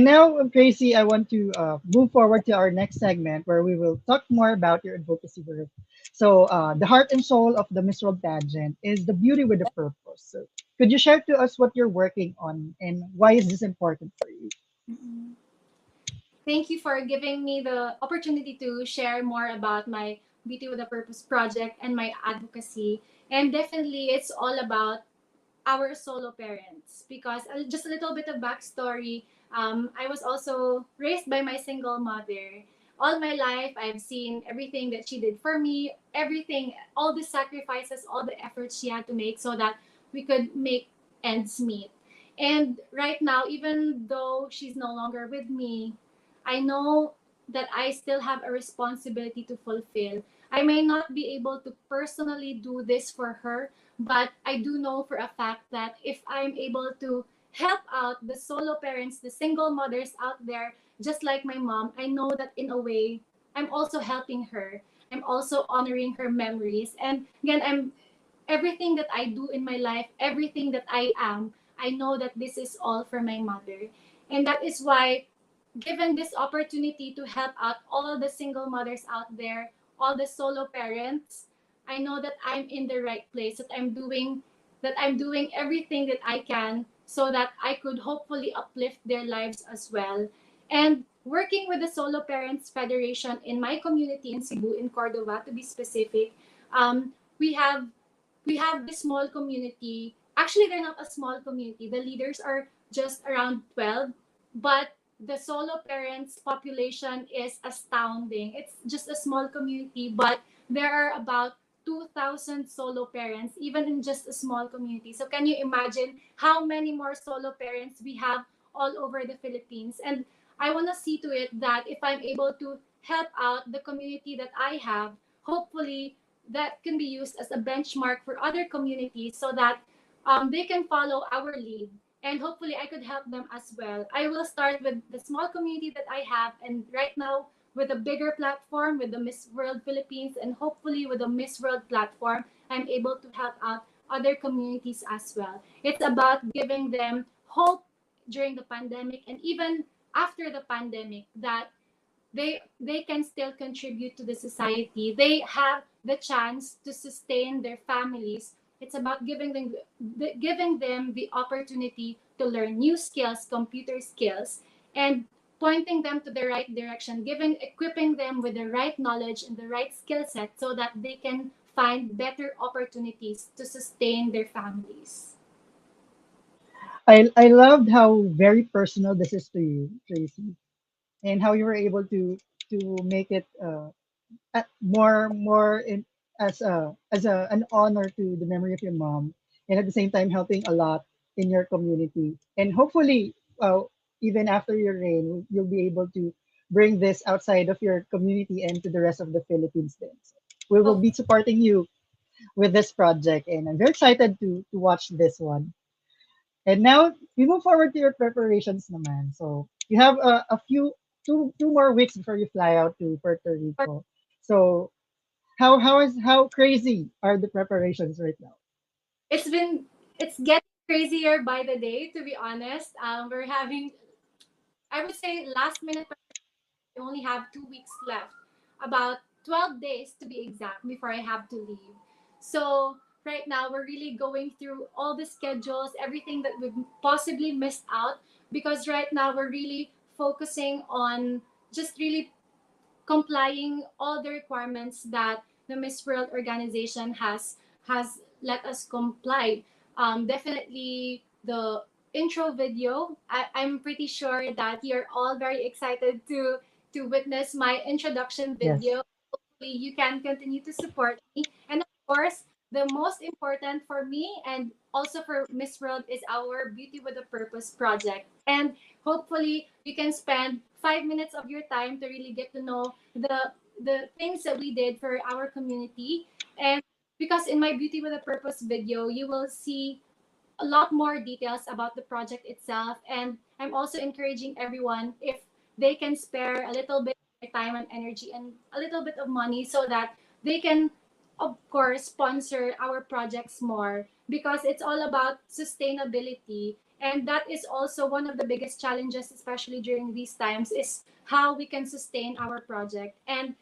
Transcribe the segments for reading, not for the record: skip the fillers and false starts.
And now, Tracy, I want to move forward to our next segment where we will talk more about your advocacy work. So, the heart and soul of the Miss World pageant is the beauty with a purpose. So, could you share to us what you're working on and why is this important for you? Mhm. Thank you for giving me the opportunity to share more about my Beauty with a Purpose project and my advocacy. And definitely, it's all about our solo parents because just a little bit of backstory. I was also raised by my single mother. All my life, I've seen everything that she did for me, everything, all the sacrifices, all the efforts she had to make so that we could make ends meet. And right now, even though she's no longer with me, I know that I still have a responsibility to fulfill. I may not be able to personally do this for her, but I do know for a fact that if I'm able to help out the solo parents, the single mothers out there, just like my mom, I know that in a way, I'm also helping her. I'm also honoring her memories. And again, I'm everything that I do in my life, everything that I am, I know that this is all for my mother. And that is why, given this opportunity to help out all the single mothers out there, all the solo parents, I know that I'm in the right place, that I'm doing everything that I can so that I could hopefully uplift their lives as well. And working with the Solo Parents Federation in my community in Cebu, in Cordova to be specific, we have this small community. Actually, they're not a small community. The leaders are just around 12, but the solo parents population is astounding. It's just a small community, but there are about 2,000 solo parents, even in just a small community. So can you imagine how many more solo parents we have all over the Philippines? And I want to see to it that if I'm able to help out the community that I have, hopefully that can be used as a benchmark for other communities so that they can follow our lead. And hopefully, I could help them as well. I will start with the small community that I have, and right now, with a bigger platform, with the Miss World Philippines, and hopefully with the Miss World platform, I'm able to help out other communities as well. It's about giving them hope during the pandemic and even after the pandemic that they can still contribute to the society. They have the chance to sustain their families. It's about giving them the opportunity to learn new skills, computer skills, and pointing them to the right direction, giving equipping them with the right knowledge and the right skill set so that they can find better opportunities to sustain their families. I loved how very personal this is to you, Tracy, and how you were able to make it more in as an honor to the memory of your mom, and at the same time helping a lot in your community. And hopefully, even after your reign, you'll be able to bring this outside of your community and to the rest of the Philippines. Then so we will Hope be supporting you with this project, and I'm very excited to watch this one. And now we move forward to your preparations, naman. So you have a few two more weeks before you fly out to Puerto for Rico. So how crazy are the preparations right now? it's been it's getting crazier by the day, to be honest. We're having, I would say, last minute. I only have 2 weeks left, about 12 days to be exact, before I have to leave. So right now, we're really going through all the schedules, everything that we've possibly missed out, because right now we're really focusing on just really complying all the requirements that the Miss World organization has let us comply. Definitely the intro video. I'm pretty sure that you're all very excited to witness my introduction Yes. video. Hopefully you can continue to support me. And of course, the most important for me and also for Miss World is our Beauty with a Purpose project. And hopefully you can spend 5 minutes of your time to really get to know the things that we did for our community. And because in my Beauty with a Purpose video, you will see a lot more details about the project itself. And I'm also encouraging everyone if they can spare a little bit of their time and energy and a little bit of money so that they can of course, sponsor our projects more because it's all about sustainability. And that is also one of the biggest challenges, especially during these times, is how we can sustain our project. And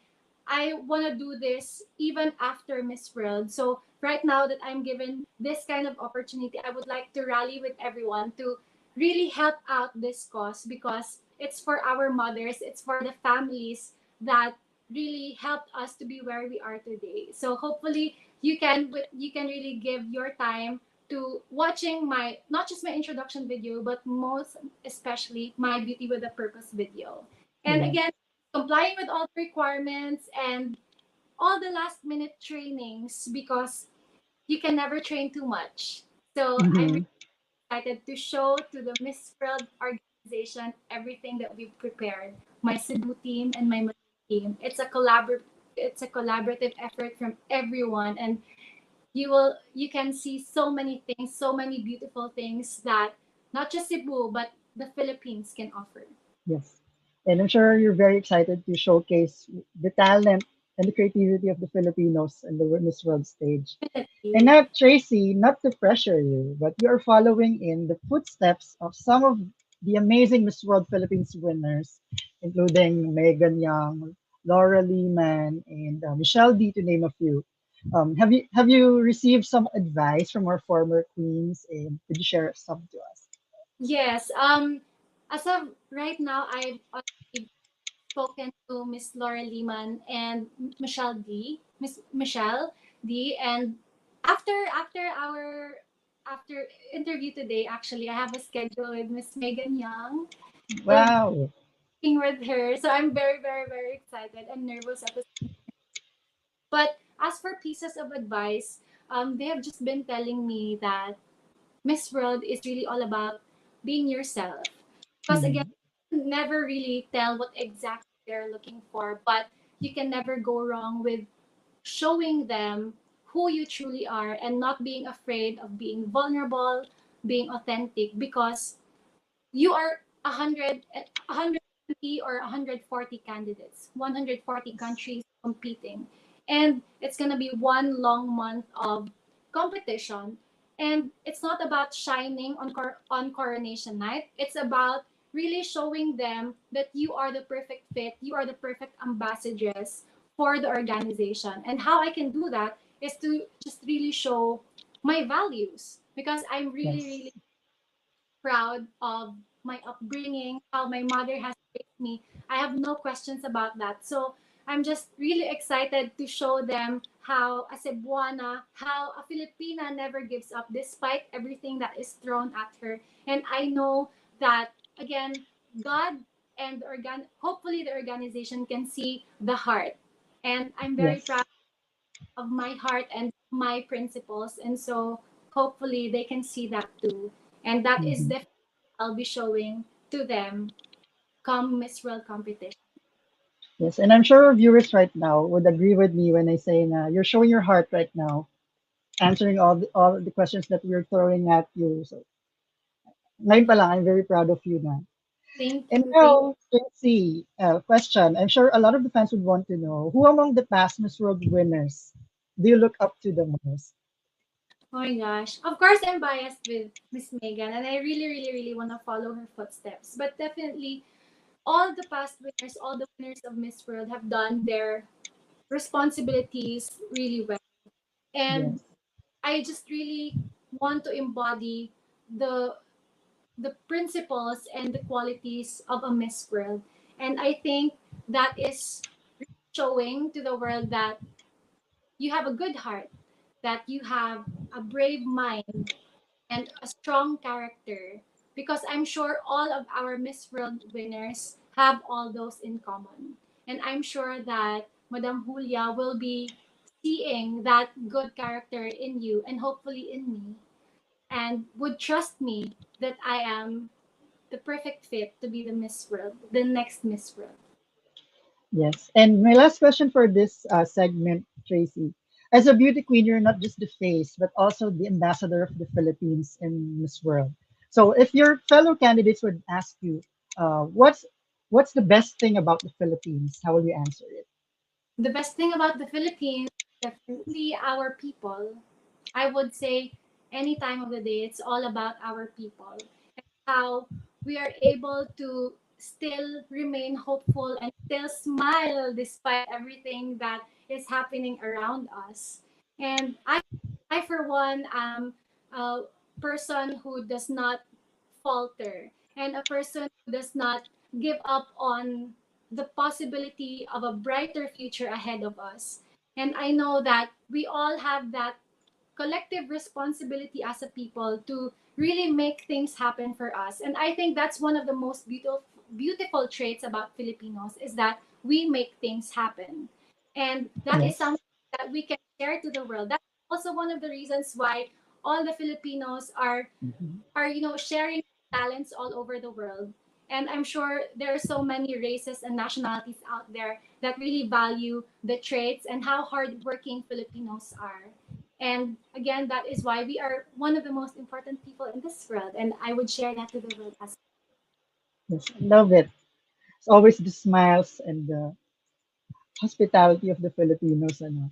I want to do this even after Miss World. So right now that I'm given this kind of opportunity, I would like to rally with everyone to really help out this cause because it's for our mothers, it's for the families that really helped us to be where we are today. So hopefully you can really give your time to watching my not just my introduction video but most especially my beauty with a purpose video. And Yeah. again, complying with all the requirements and all the last minute trainings because you can never train too much. So I'm Hmm. really excited to show to the Miss World organization everything that we've prepared. My Cebu team and my Manila team. It's a collaborative effort from everyone, and you can see so many things, so many beautiful things that not just Cebu but the Philippines can offer. Yes. And I'm sure you're very excited to showcase the talent and the creativity of the Filipinos in the Miss World stage. And Definitely. now, Tracy, not to pressure you, but you're following in the footsteps of some of the amazing Miss World Philippines winners, including Megan Young, Laura Lehman, and Michelle D, to name a few. Have you received some advice from our former queens, and could you share some to us? Yes. As of right now, I've already spoken to Miss Laura Lehman and Miss Michelle D, and after interview today, actually, I have a schedule with Miss Megan Young. We'll be Wow. working with her, so I'm very, very, very excited and nervous at the same. But as for pieces of advice, they have just been telling me that Miss World is really all about being yourself. Because again, Mhm. you can never really tell what exactly they're looking for, but you can never go wrong with showing them who you truly are and not being afraid of being vulnerable, being authentic, because you are 120 or 140 candidates, 140 Yes. countries competing. And it's going to be one long month of competition. And it's not about shining on coronation night. It's about really showing them that you are the perfect fit, you are the perfect ambassadress for the organization. And how I can do that is to just really show my values because I'm really, really Yes. proud of my upbringing, how my mother has raised me. I have no questions about that. So I'm just really excited to show them how a Cebuana, how a Filipina never gives up despite everything that is thrown at her. And I know that again, God and hopefully the organization can see the heart. And I'm very Yes. proud of my heart and my principles. And so hopefully they can see that too. And that is Mhm. definitely I'll be showing to them come Miss World competition. Yes, and I'm sure our viewers right now would agree with me when I say na you're showing your heart right now, answering all the questions that we're throwing at you. So, ngayon pa lang, I'm very proud of you na. Thank And you. Thank now, let's see, question. I'm sure a lot of the fans would want to know, who among the past Miss World winners do you look up to the most? Oh my gosh. Of course I'm biased with Miss Megan and I really, really, really want to follow her footsteps. But definitely all the past winners, all the winners of Miss World have done their responsibilities really well. And Yes, I just really want to embody the the principles and the qualities of a Miss World. And I think that is showing to the world that you have a good heart, that you have a brave mind and a strong character. Because I'm sure all of our Miss World winners have all those in common. And I'm sure that Madam Julia will be seeing that good character in you and hopefully in me and would trust me that I am the perfect fit to be the Miss World, the next Miss World. yes. And my last question for this segment, Tracy. As a beauty queen, you're not just the face, but also the ambassador of the Philippines in Miss World. So, if your fellow candidates would ask you, what's the best thing about the Philippines? How will you answer it? The best thing about the Philippines. Definitely our people. I would say any time of the day, it's all about our people and how we are able to still remain hopeful and still smile despite everything that is happening around us. And I for one, am a person who does not falter and a person who does not give up on the possibility of a brighter future ahead of us. And I know that we all have that collective responsibility as a people to really make things happen for us. And I think that's one of the most beautiful traits about Filipinos is that we make things happen. And that is Yes. something that we can share to the world. That's also one of the reasons why all the Filipinos Mhm. are sharing talents all over the world. And I'm sure there are so many races and nationalities out there that really value the traits and how hardworking Filipinos are. And again, that is why we are one of the most important people in this world. And I would share that to the world as Yes. I love it. It's always the smiles and the hospitality of the Filipinos. Ano.